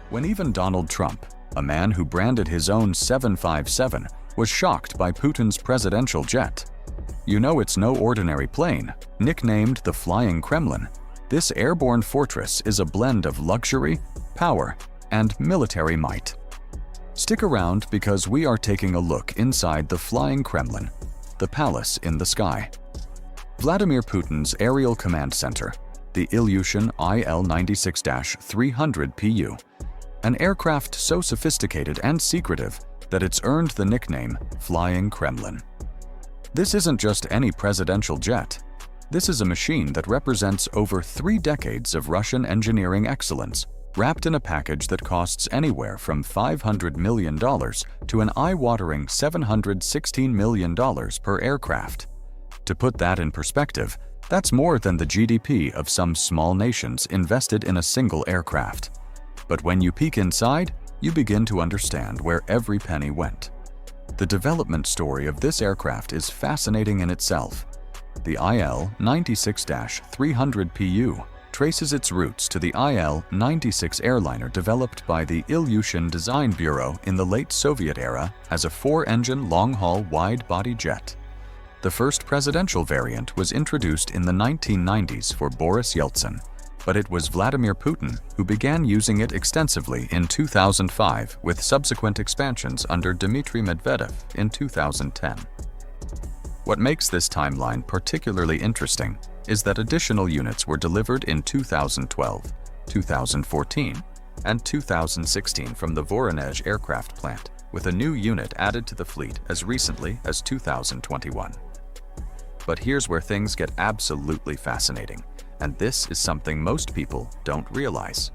When even Donald Trump, a man who branded his own 757, was shocked by Putin's presidential jet. You know it's no ordinary plane. Nicknamed the Flying Kremlin, this airborne fortress is a blend of luxury, power, and military might. Stick around because we are taking a look inside the Flying Kremlin, the palace in the sky. Vladimir Putin's aerial command center, the Ilyushin IL-96-300 PU, an aircraft so sophisticated and secretive that it's earned the nickname Flying Kremlin. This isn't just any presidential jet. This is a machine that represents over 3 decades of Russian engineering excellence, wrapped in a package that costs anywhere from $500 million to an eye-watering $716 million per aircraft. To put that in perspective, that's more than the GDP of some small nations invested in a single aircraft. But when you peek inside, you begin to understand where every penny went. The development story of this aircraft is fascinating in itself. The IL-96-300 PU traces its roots to the IL-96 airliner developed by the Ilyushin Design Bureau in the late Soviet era as a 4-engine long-haul wide-body jet. The first presidential variant was introduced in the 1990s for Boris Yeltsin, but it was Vladimir Putin who began using it extensively in 2005 with subsequent expansions under Dmitry Medvedev in 2010. What makes this timeline particularly interesting is that additional units were delivered in 2012, 2014, and 2016 from the Voronezh aircraft plant, with a new unit added to the fleet as recently as 2021. But here's where things get absolutely fascinating, and this is something most people don't realize.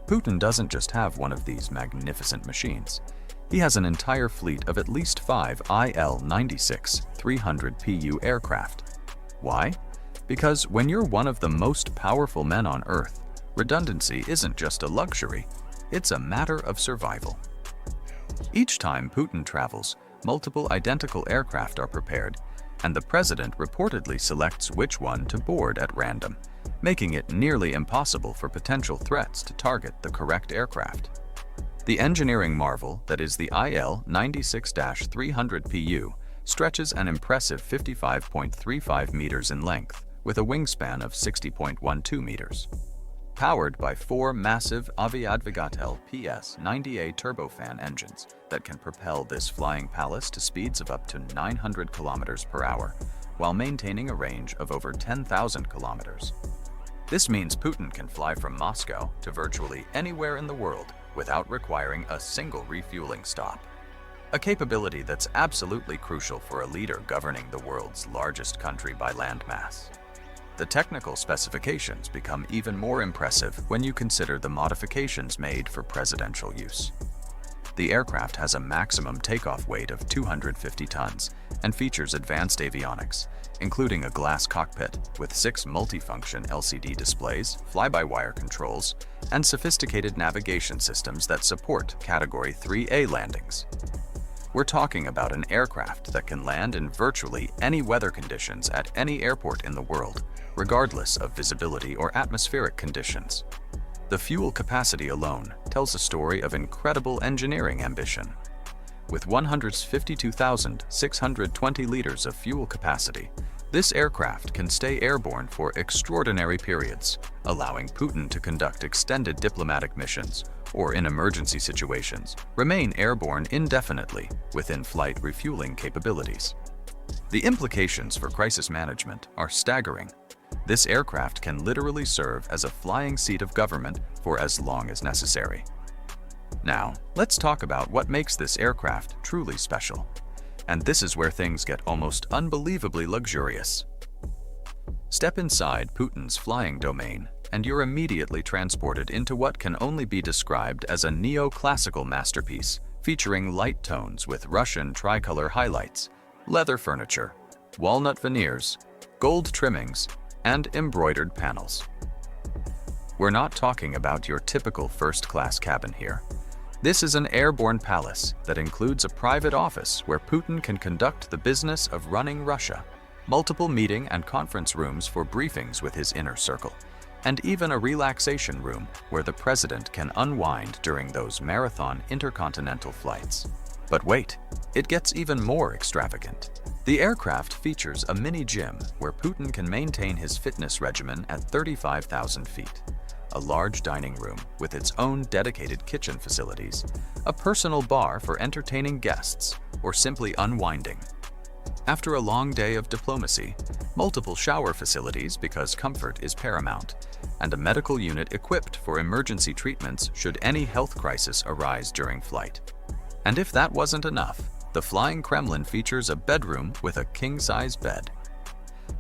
Putin doesn't just have one of these magnificent machines. He has an entire fleet of at least 5 IL-96-300 PU aircraft. Why? Because when you're one of the most powerful men on Earth, redundancy isn't just a luxury, it's a matter of survival. Each time Putin travels, multiple identical aircraft are prepared, and the president reportedly selects which one to board at random, making it nearly impossible for potential threats to target the correct aircraft. The engineering marvel that is the IL-96-300 PU stretches an impressive 55.35 meters in length, with a wingspan of 60.12 meters. Powered by 4 massive Aviadvigatel PS-90A turbofan engines that can propel this flying palace to speeds of up to 900 kilometers per hour, while maintaining a range of over 10,000 kilometers. This means Putin can fly from Moscow to virtually anywhere in the world without requiring a single refueling stop. A capability that's absolutely crucial for a leader governing the world's largest country by landmass. The technical specifications become even more impressive when you consider the modifications made for presidential use. The aircraft has a maximum takeoff weight of 250 tons and features advanced avionics, including a glass cockpit with 6 multifunction LCD displays, fly-by-wire controls, and sophisticated navigation systems that support Category 3A landings. We're talking about an aircraft that can land in virtually any weather conditions at any airport in the world, regardless of visibility or atmospheric conditions. The fuel capacity alone tells a story of incredible engineering ambition. With 152,620 liters of fuel capacity, this aircraft can stay airborne for extraordinary periods, allowing Putin to conduct extended diplomatic missions or, in emergency situations, remain airborne indefinitely with in-flight refueling capabilities. The implications for crisis management are staggering. This aircraft can literally serve as a flying seat of government for as long as necessary. Now, let's talk about what makes this aircraft truly special. And this is where things get almost unbelievably luxurious. Step inside Putin's flying domain, and you're immediately transported into what can only be described as a neoclassical masterpiece, featuring light tones with Russian tricolor highlights, leather furniture, walnut veneers, gold trimmings, and embroidered panels. We're not talking about your typical first-class cabin here. This is an airborne palace that includes a private office where Putin can conduct the business of running Russia, multiple meeting and conference rooms for briefings with his inner circle, and even a relaxation room where the president can unwind during those marathon intercontinental flights. But wait, it gets even more extravagant. The aircraft features a mini gym where Putin can maintain his fitness regimen at 35,000 feet, a large dining room with its own dedicated kitchen facilities, a personal bar for entertaining guests or simply unwinding. After a long day of diplomacy, multiple shower facilities because comfort is paramount, and a medical unit equipped for emergency treatments should any health crisis arise during flight. And if that wasn't enough, the flying Kremlin features a bedroom with a king-size bed.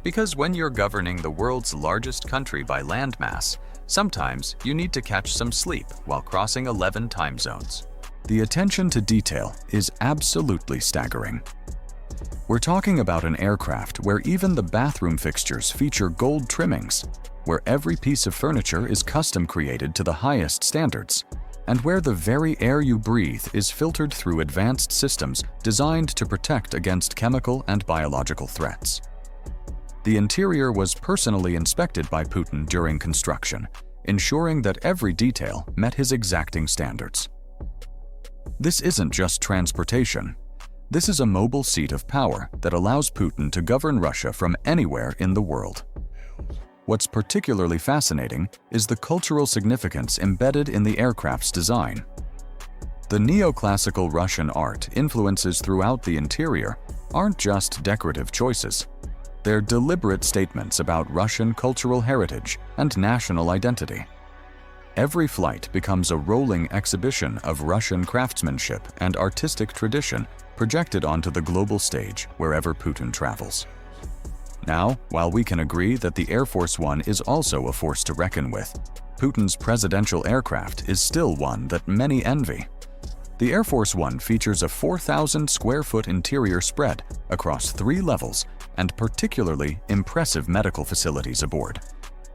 Because when you're governing the world's largest country by landmass, sometimes you need to catch some sleep while crossing 11 time zones. The attention to detail is absolutely staggering. We're talking about an aircraft where even the bathroom fixtures feature gold trimmings, where every piece of furniture is custom created to the highest standards, and where the very air you breathe is filtered through advanced systems designed to protect against chemical and biological threats. The interior was personally inspected by Putin during construction, ensuring that every detail met his exacting standards. This isn't just transportation. This is a mobile seat of power that allows Putin to govern Russia from anywhere in the world. What's particularly fascinating is the cultural significance embedded in the aircraft's design. The neoclassical Russian art influences throughout the interior aren't just decorative choices. They're deliberate statements about Russian cultural heritage and national identity. Every flight becomes a rolling exhibition of Russian craftsmanship and artistic tradition projected onto the global stage wherever Putin travels. Now, while we can agree that the Air Force One is also a force to reckon with, Putin's presidential aircraft is still one that many envy. The Air Force One features a 4,000 square foot interior spread across 3 levels and particularly impressive medical facilities aboard.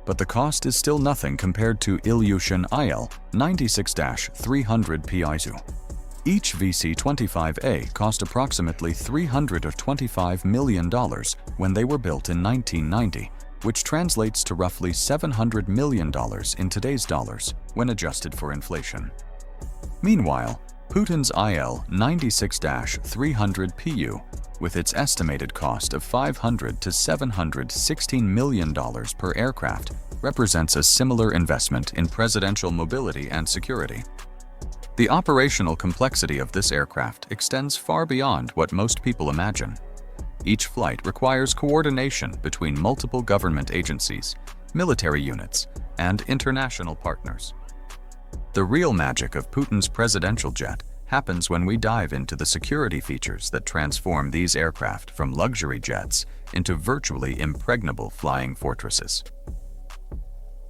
But the cost is still nothing compared to Ilyushin IL-96-300 Piaizu. Each VC-25A cost approximately $325 million when they were built in 1990, which translates to roughly $700 million in today's dollars when adjusted for inflation. Meanwhile, Putin's IL-96-300 PU, with its estimated cost of $500 to $716 million per aircraft, represents a similar investment in presidential mobility and security. The operational complexity of this aircraft extends far beyond what most people imagine. Each flight requires coordination between multiple government agencies, military units, and international partners. The real magic of Putin's presidential jet happens when we dive into the security features that transform these aircraft from luxury jets into virtually impregnable flying fortresses.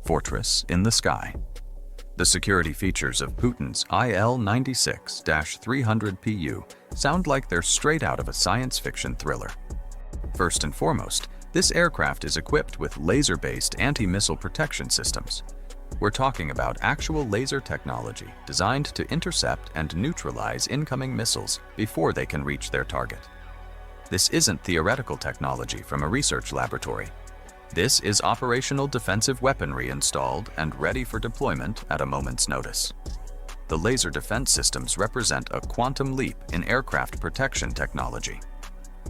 Fortress in the sky. The security features of Putin's IL-96-300 PU sound like they're straight out of a science fiction thriller. First and foremost, this aircraft is equipped with laser-based anti-missile protection systems. We're talking about actual laser technology designed to intercept and neutralize incoming missiles before they can reach their target. This isn't theoretical technology from a research laboratory. This is operational defensive weaponry installed and ready for deployment at a moment's notice. The laser defense systems represent a quantum leap in aircraft protection technology.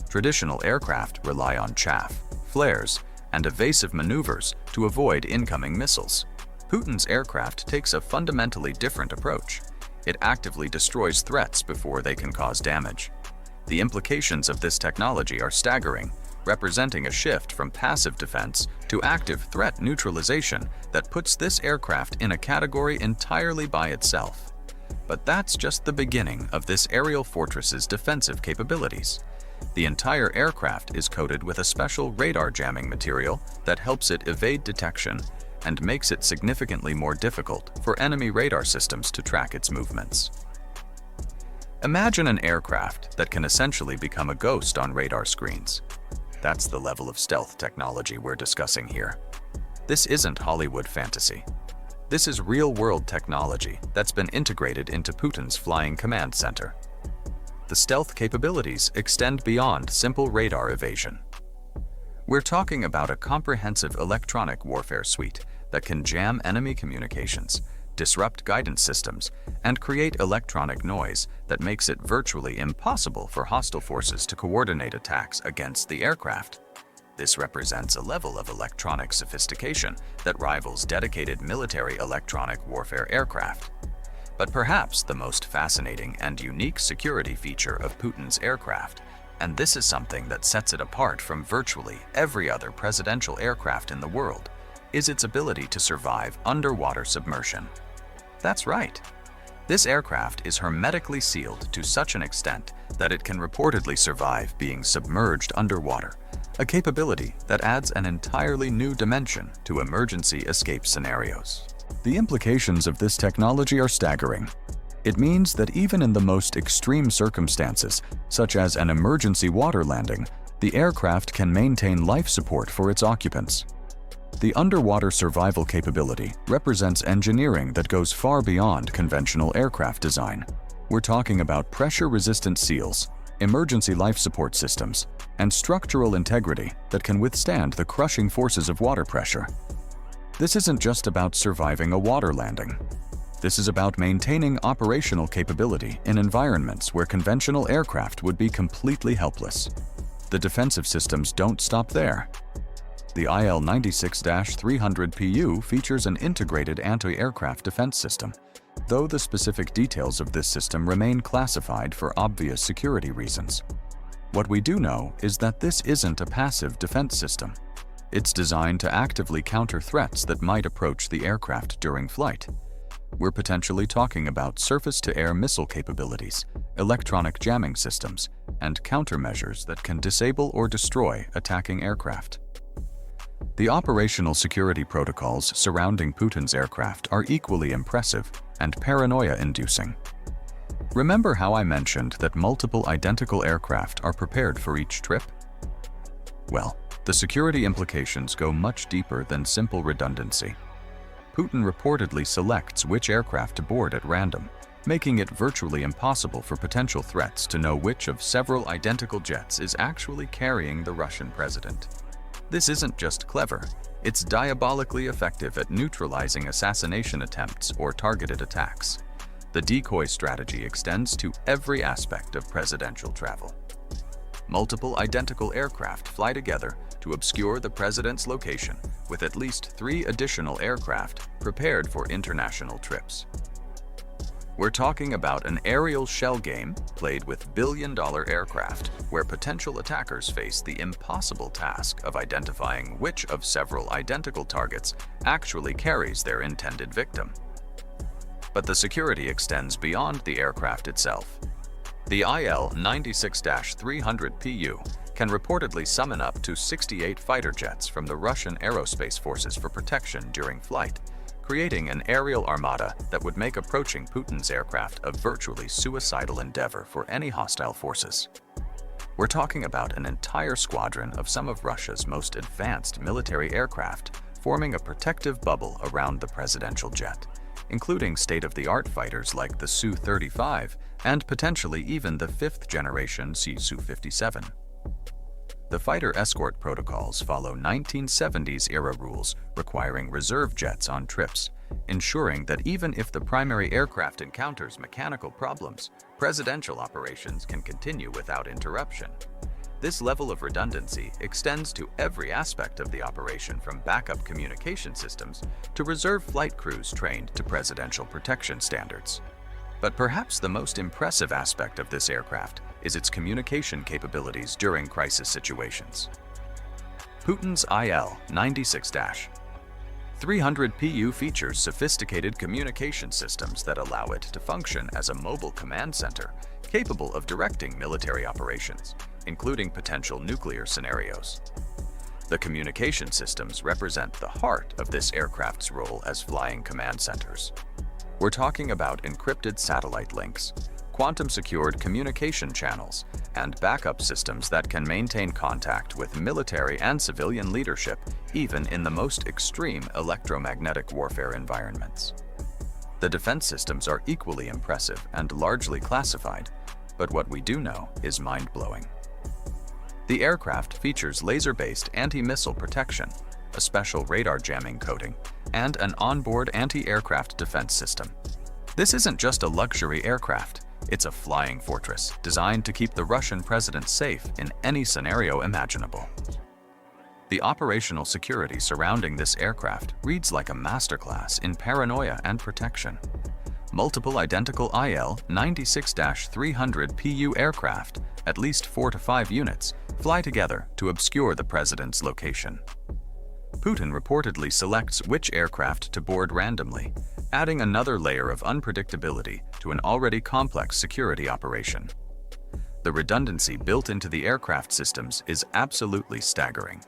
Traditional aircraft rely on chaff, flares, and evasive maneuvers to avoid incoming missiles. Putin's aircraft takes a fundamentally different approach. It actively destroys threats before they can cause damage. The implications of this technology are staggering, representing a shift from passive defense to active threat neutralization that puts this aircraft in a category entirely by itself. But that's just the beginning of this aerial fortress's defensive capabilities. The entire aircraft is coated with a special radar jamming material that helps it evade detection and makes it significantly more difficult for enemy radar systems to track its movements. Imagine an aircraft that can essentially become a ghost on radar screens. That's the level of stealth technology we're discussing here. This isn't Hollywood fantasy. This is real-world technology that's been integrated into Putin's flying command center. The stealth capabilities extend beyond simple radar evasion. We're talking about a comprehensive electronic warfare suite that can jam enemy communications, disrupt guidance systems, and create electronic noise that makes it virtually impossible for hostile forces to coordinate attacks against the aircraft. This represents a level of electronic sophistication that rivals dedicated military electronic warfare aircraft. But perhaps the most fascinating and unique security feature of Putin's aircraft, and this is something that sets it apart from virtually every other presidential aircraft in the world, is its ability to survive underwater submersion. That's right. This aircraft is hermetically sealed to such an extent that it can reportedly survive being submerged underwater, a capability that adds an entirely new dimension to emergency escape scenarios. The implications of this technology are staggering. It means that even in the most extreme circumstances, such as an emergency water landing, the aircraft can maintain life support for its occupants. The underwater survival capability represents engineering that goes far beyond conventional aircraft design. We're talking about pressure-resistant seals, emergency life support systems, and structural integrity that can withstand the crushing forces of water pressure. This isn't just about surviving a water landing. This is about maintaining operational capability in environments where conventional aircraft would be completely helpless. The defensive systems don't stop there. The IL-96-300PU features an integrated anti-aircraft defense system, though the specific details of this system remain classified for obvious security reasons. What we do know is that this isn't a passive defense system. It's designed to actively counter threats that might approach the aircraft during flight. We're potentially talking about surface-to-air missile capabilities, electronic jamming systems, and countermeasures that can disable or destroy attacking aircraft. The operational security protocols surrounding Putin's aircraft are equally impressive and paranoia-inducing. Remember how I mentioned that multiple identical aircraft are prepared for each trip? Well, the security implications go much deeper than simple redundancy. Putin reportedly selects which aircraft to board at random, making it virtually impossible for potential threats to know which of several identical jets is actually carrying the Russian president. This isn't just clever, it's diabolically effective at neutralizing assassination attempts or targeted attacks. The decoy strategy extends to every aspect of presidential travel. Multiple identical aircraft fly together to obscure the president's location, with at least 3 additional aircraft prepared for international trips. We're talking about an aerial shell game played with billion-dollar aircraft, where potential attackers face the impossible task of identifying which of several identical targets actually carries their intended victim. But the security extends beyond the aircraft itself. The IL-96-300PU can reportedly summon up to 68 fighter jets from the Russian aerospace forces for protection during flight, creating an aerial armada that would make approaching Putin's aircraft a virtually suicidal endeavor for any hostile forces. We're talking about an entire squadron of some of Russia's most advanced military aircraft forming a protective bubble around the presidential jet, including state-of-the-art fighters like the Su-35 and potentially even the 5th-generation Su-57. The fighter escort protocols follow 1970s-era rules requiring reserve jets on trips, ensuring that even if the primary aircraft encounters mechanical problems, presidential operations can continue without interruption. This level of redundancy extends to every aspect of the operation, from backup communication systems to reserve flight crews trained to presidential protection standards. But perhaps the most impressive aspect of this aircraft is its communication capabilities during crisis situations. Putin's IL-96-300PU features sophisticated communication systems that allow it to function as a mobile command center capable of directing military operations, including potential nuclear scenarios. The communication systems represent the heart of this aircraft's role as flying command centers. We're talking about encrypted satellite links, quantum-secured communication channels, and backup systems that can maintain contact with military and civilian leadership even in the most extreme electromagnetic warfare environments. The defense systems are equally impressive and largely classified, but what we do know is mind-blowing. The aircraft features laser-based anti-missile protection, a special radar jamming coating, and an onboard anti-aircraft defense system. This isn't just a luxury aircraft, it's a flying fortress designed to keep the Russian president safe in any scenario imaginable. The operational security surrounding this aircraft reads like a masterclass in paranoia and protection. Multiple identical IL-96-300 PU aircraft, at least 4 to 5 units, fly together to obscure the president's location. Putin reportedly selects which aircraft to board randomly, adding another layer of unpredictability to an already complex security operation. The redundancy built into the aircraft systems is absolutely staggering.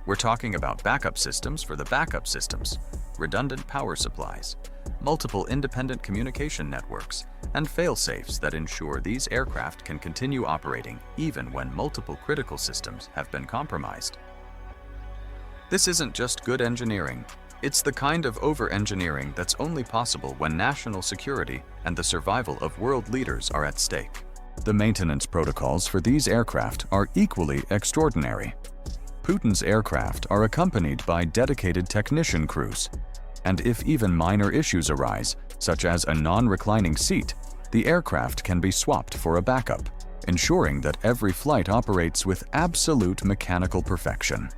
We're talking about backup systems for the backup systems, redundant power supplies, multiple independent communication networks, and fail-safes that ensure these aircraft can continue operating even when multiple critical systems have been compromised. This isn't just good engineering, it's the kind of over-engineering that's only possible when national security and the survival of world leaders are at stake. The maintenance protocols for these aircraft are equally extraordinary. Putin's aircraft are accompanied by dedicated technician crews, and if even minor issues arise, such as a non-reclining seat, the aircraft can be swapped for a backup, ensuring that every flight operates with absolute mechanical perfection.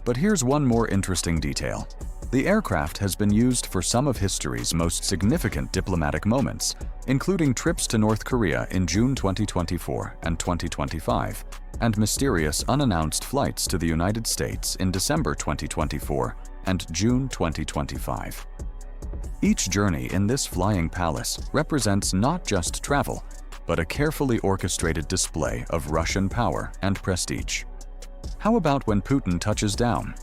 But here's one more interesting detail. The aircraft has been used for some of history's most significant diplomatic moments, including trips to North Korea in June 2024 and 2025, and mysterious unannounced flights to the United States in December 2024 and June 2025. Each journey in this flying palace represents not just travel, but a carefully orchestrated display of Russian power and prestige. How about when Putin touches down?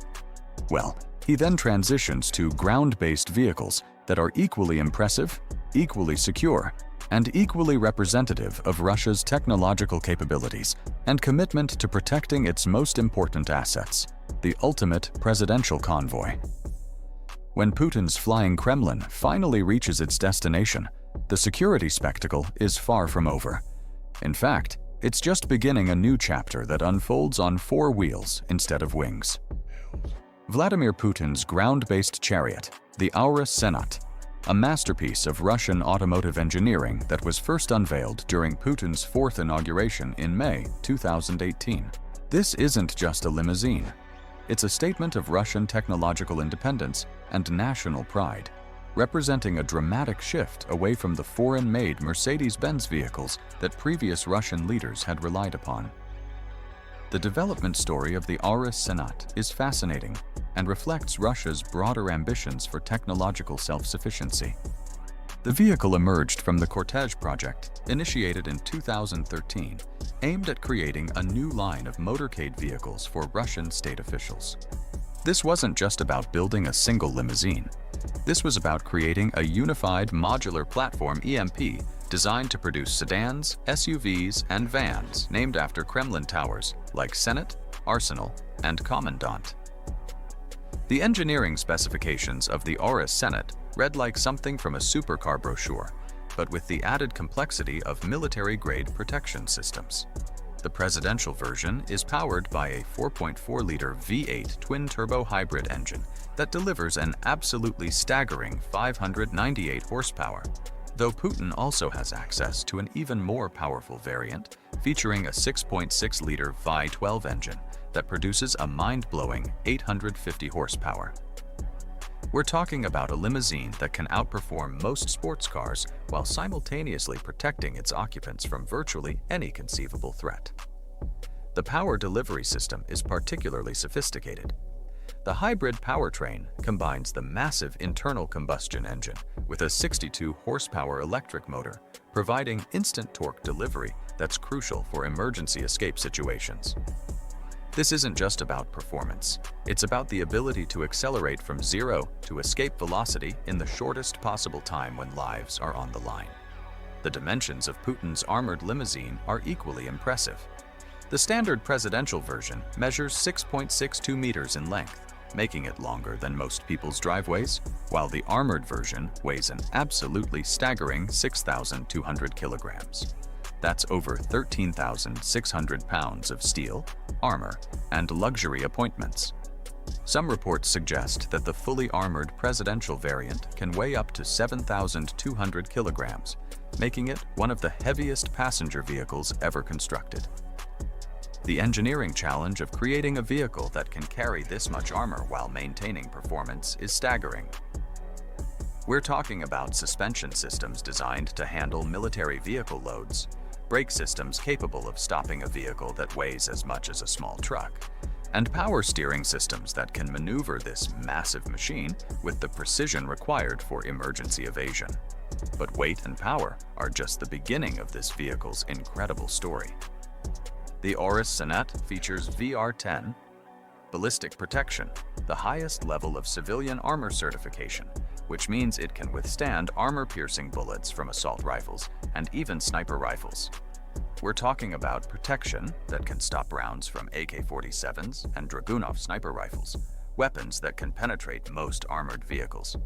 Well, he then transitions to ground-based vehicles that are equally impressive, equally secure, and equally representative of Russia's technological capabilities and commitment to protecting its most important assets, the ultimate presidential convoy. When Putin's flying Kremlin finally reaches its destination, the security spectacle is far from over. In fact, it's just beginning a new chapter that unfolds on 4 wheels instead of wings. Vladimir Putin's ground-based chariot, the Aurus Senat, a masterpiece of Russian automotive engineering that was first unveiled during Putin's 4th inauguration in May 2018. This isn't just a limousine. It's a statement of Russian technological independence and national pride, representing a dramatic shift away from the foreign-made Mercedes-Benz vehicles that previous Russian leaders had relied upon. The development story of the Aurus Senat is fascinating and reflects Russia's broader ambitions for technological self-sufficiency. The vehicle emerged from the Cortege project, initiated in 2013, aimed at creating a new line of motorcade vehicles for Russian state officials. This wasn't just about building a single limousine. This was about creating a unified modular platform EMP designed to produce sedans, SUVs, and vans named after Kremlin towers like Senat, Arsenal, and Commandant. The engineering specifications of the Aurus Senat read like something from a supercar brochure, but with the added complexity of military-grade protection systems. The presidential version is powered by a 4.4-liter V8 twin-turbo hybrid engine that delivers an absolutely staggering 598 horsepower, though Putin also has access to an even more powerful variant featuring a 6.6-liter Vi-12 engine that produces a mind-blowing 850 horsepower. We're talking about a limousine that can outperform most sports cars while simultaneously protecting its occupants from virtually any conceivable threat. The power delivery system is particularly sophisticated. The hybrid powertrain combines the massive internal combustion engine with a 62 horsepower electric motor, providing instant torque delivery that's crucial for emergency escape situations. This isn't just about performance, it's about the ability to accelerate from zero to escape velocity in the shortest possible time when lives are on the line. The dimensions of Putin's armored limousine are equally impressive. The standard presidential version measures 6.62 meters in length, making it longer than most people's driveways, while the armored version weighs an absolutely staggering 6,200 kilograms. That's over 13,600 pounds of steel, armor, and luxury appointments. Some reports suggest that the fully armored presidential variant can weigh up to 7,200 kilograms, making it one of the heaviest passenger vehicles ever constructed. The engineering challenge of creating a vehicle that can carry this much armor while maintaining performance is staggering. We're talking about suspension systems designed to handle military vehicle loads, brake systems capable of stopping a vehicle that weighs as much as a small truck, and power steering systems that can maneuver this massive machine with the precision required for emergency evasion. But weight and power are just the beginning of this vehicle's incredible story. The Aurus Senat features VR-10 ballistic protection, the highest level of civilian armor certification, which means it can withstand armor-piercing bullets from assault rifles and even sniper rifles. We're talking about protection that can stop rounds from AK-47s and Dragunov sniper rifles, weapons that can penetrate most armored vehicles.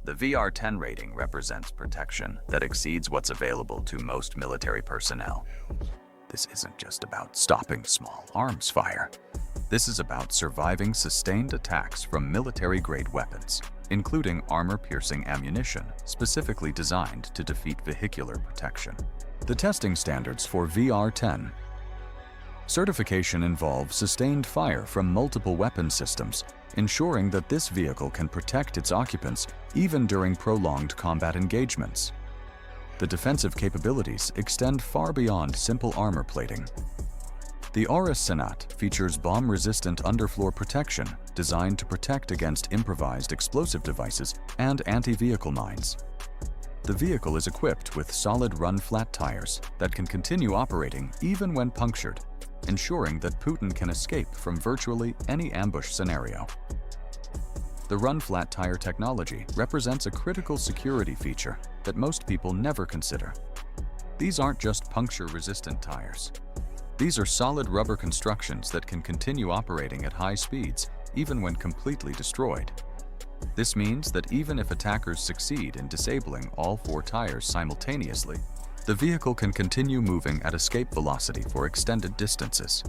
The VR-10 rating represents protection that exceeds what's available to most military personnel. This isn't just about stopping small arms fire. This is about surviving sustained attacks from military-grade weapons, including armor-piercing ammunition specifically designed to defeat vehicular protection. The testing standards for VR-10 certification involve sustained fire from multiple weapon systems, ensuring that this vehicle can protect its occupants even during prolonged combat engagements. The defensive capabilities extend far beyond simple armor plating. The Aurus Senat features bomb-resistant underfloor protection designed to protect against improvised explosive devices and anti-vehicle mines. The vehicle is equipped with solid run-flat tires that can continue operating even when punctured, ensuring that Putin can escape from virtually any ambush scenario. The run-flat tire technology represents a critical security feature that most people never consider. These aren't just puncture-resistant tires. These are solid rubber constructions that can continue operating at high speeds, even when completely destroyed. This means that even if attackers succeed in disabling all 4 tires simultaneously, the vehicle can continue moving at escape velocity for extended distances.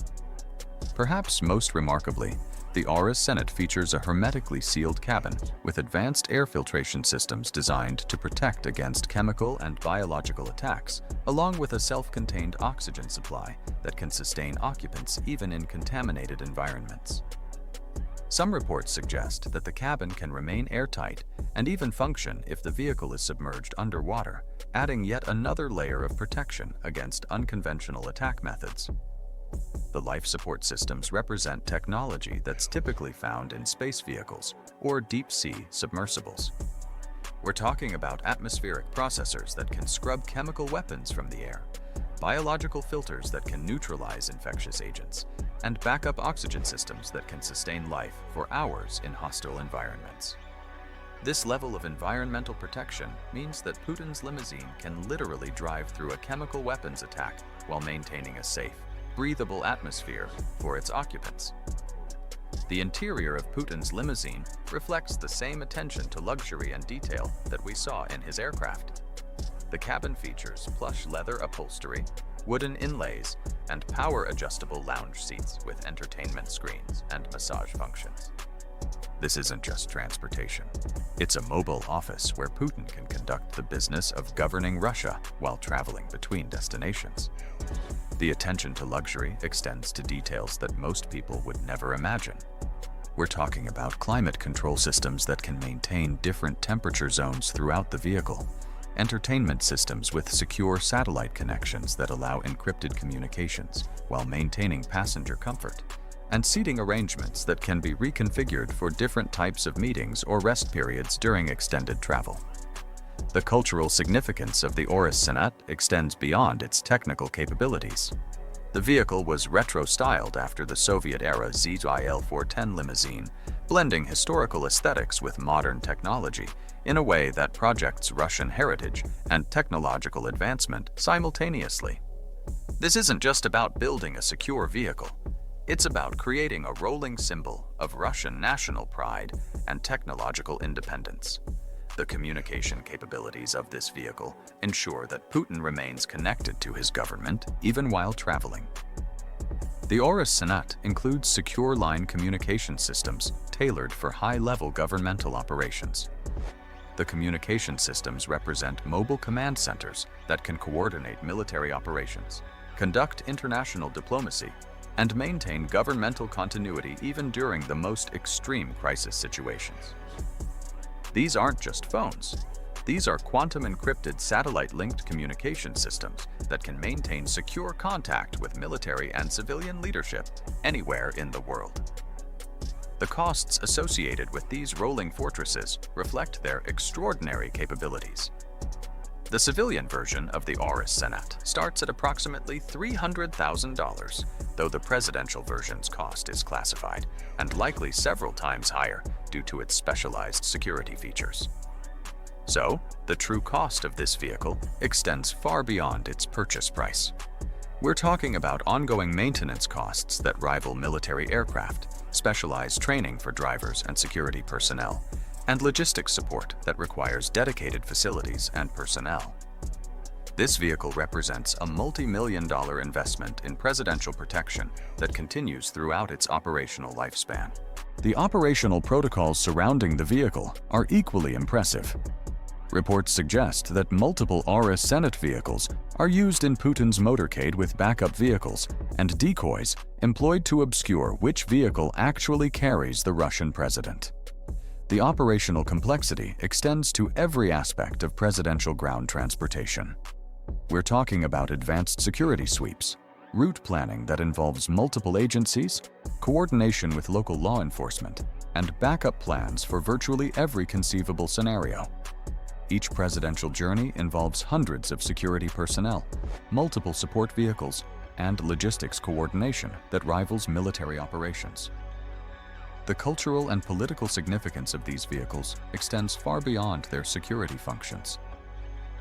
Perhaps most remarkably, the Aurus Senat features a hermetically sealed cabin with advanced air filtration systems designed to protect against chemical and biological attacks, along with a self-contained oxygen supply that can sustain occupants even in contaminated environments. Some reports suggest that the cabin can remain airtight and even function if the vehicle is submerged underwater, adding yet another layer of protection against unconventional attack methods. The life support systems represent technology that's typically found in space vehicles or deep-sea submersibles. We're talking about atmospheric processors that can scrub chemical weapons from the air, biological filters that can neutralize infectious agents, and backup oxygen systems that can sustain life for hours in hostile environments. This level of environmental protection means that Putin's limousine can literally drive through a chemical weapons attack while maintaining a safe, breathable atmosphere for its occupants. The interior of Putin's limousine reflects the same attention to luxury and detail that we saw in his aircraft. The cabin features plush leather upholstery, wooden inlays, and power-adjustable lounge seats with entertainment screens and massage functions. This isn't just transportation. It's a mobile office where Putin can conduct the business of governing Russia while traveling between destinations. The attention to luxury extends to details that most people would never imagine. We're talking about climate control systems that can maintain different temperature zones throughout the vehicle, entertainment systems with secure satellite connections that allow encrypted communications while maintaining passenger comfort, and seating arrangements that can be reconfigured for different types of meetings or rest periods during extended travel. The cultural significance of the Aurus Senat extends beyond its technical capabilities. The vehicle was retro-styled after the Soviet-era ZIL-410 limousine, blending historical aesthetics with modern technology in a way that projects Russian heritage and technological advancement simultaneously. This isn't just about building a secure vehicle. It's about creating a rolling symbol of Russian national pride and technological independence. The communication capabilities of this vehicle ensure that Putin remains connected to his government even while traveling. The Aurus Senat includes secure line communication systems tailored for high-level governmental operations. The communication systems represent mobile command centers that can coordinate military operations, conduct international diplomacy, and maintain governmental continuity even during the most extreme crisis situations. These aren't just phones. These are quantum-encrypted satellite-linked communication systems that can maintain secure contact with military and civilian leadership anywhere in the world. The costs associated with these rolling fortresses reflect their extraordinary capabilities. The civilian version of the Aurus Senat starts at approximately $300,000, though the presidential version's cost is classified and likely several times higher due to its specialized security features. So, the true cost of this vehicle extends far beyond its purchase price. We're talking about ongoing maintenance costs that rival military aircraft, specialized training for drivers and security personnel, and logistics support that requires dedicated facilities and personnel. This vehicle represents a multi-million-dollar investment in presidential protection that continues throughout its operational lifespan. The operational protocols surrounding the vehicle are equally impressive. Reports suggest that multiple Aurus Senat vehicles are used in Putin's motorcade with backup vehicles and decoys employed to obscure which vehicle actually carries the Russian president. The operational complexity extends to every aspect of presidential ground transportation. We're talking about advanced security sweeps, route planning that involves multiple agencies, coordination with local law enforcement, and backup plans for virtually every conceivable scenario. Each presidential journey involves hundreds of security personnel, multiple support vehicles, and logistics coordination that rivals military operations. The cultural and political significance of these vehicles extends far beyond their security functions.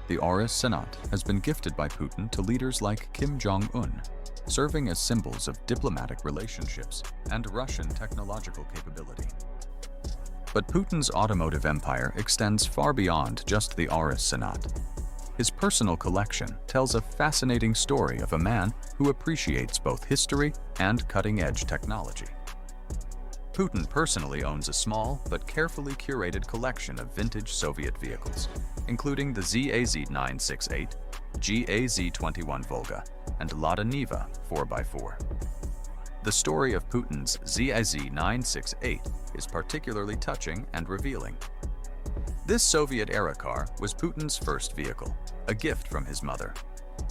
The Aurus Senat has been gifted by Putin to leaders like Kim Jong-un, serving as symbols of diplomatic relationships and Russian technological capability. But Putin's automotive empire extends far beyond just the Aurus Senat. His personal collection tells a fascinating story of a man who appreciates both history and cutting-edge technology. Putin personally owns a small but carefully curated collection of vintage Soviet vehicles, including the ZAZ-968, GAZ-21 Volga, and Lada Niva 4x4. The story of Putin's ZAZ-968 is particularly touching and revealing. This Soviet-era car was Putin's first vehicle, a gift from his mother.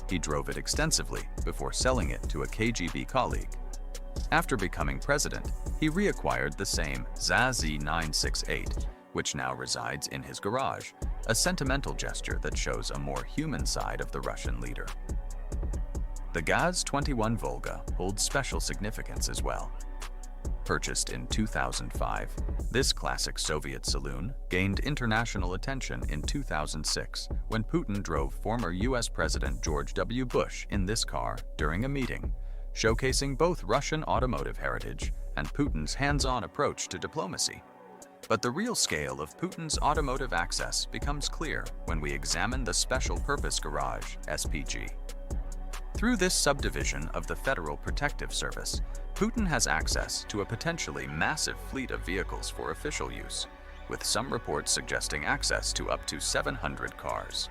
He drove it extensively before selling it to a KGB colleague. After becoming president, he reacquired the same ZAZ-968, which now resides in his garage, a sentimental gesture that shows a more human side of the Russian leader. The GAZ-21 Volga holds special significance as well. Purchased in 2005, this classic Soviet saloon gained international attention in 2006 when Putin drove former US President George W. Bush in this car during a meeting, showcasing both Russian automotive heritage and Putin's hands-on approach to diplomacy. But the real scale of Putin's automotive access becomes clear when we examine the Special Purpose Garage, SPG. Through this subdivision of the Federal Protective Service, Putin has access to a potentially massive fleet of vehicles for official use, with some reports suggesting access to up to 700 cars.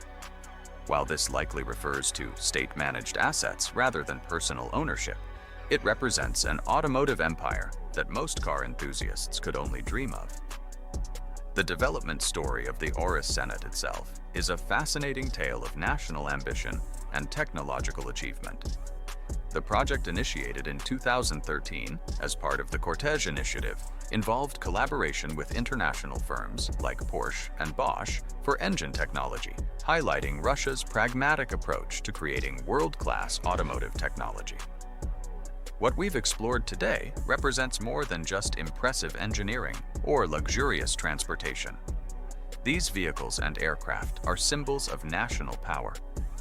While this likely refers to state-managed assets rather than personal ownership, it represents an automotive empire that most car enthusiasts could only dream of. The development story of the Aurus Senat itself is a fascinating tale of national ambition and technological achievement. The project, initiated in 2013 as part of the Cortege Initiative, involved collaboration with international firms like Porsche and Bosch for engine technology, highlighting Russia's pragmatic approach to creating world-class automotive technology. What we've explored today represents more than just impressive engineering or luxurious transportation. These vehicles and aircraft are symbols of national power,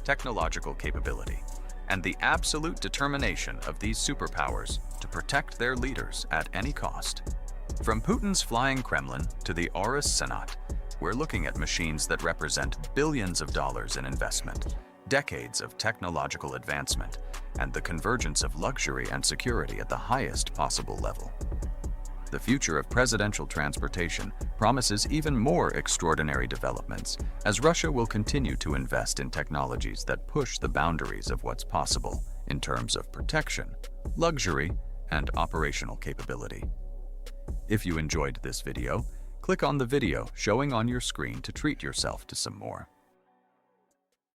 technological capability, and the absolute determination of these superpowers to protect their leaders at any cost. From Putin's flying Kremlin to the Aurus Senat, we're looking at machines that represent billions of dollars in investment, decades of technological advancement, and the convergence of luxury and security at the highest possible level. The future of presidential transportation promises even more extraordinary developments as Russia will continue to invest in technologies that push the boundaries of what's possible in terms of protection, luxury, and operational capability. If you enjoyed this video, click on the video showing on your screen to treat yourself to some more.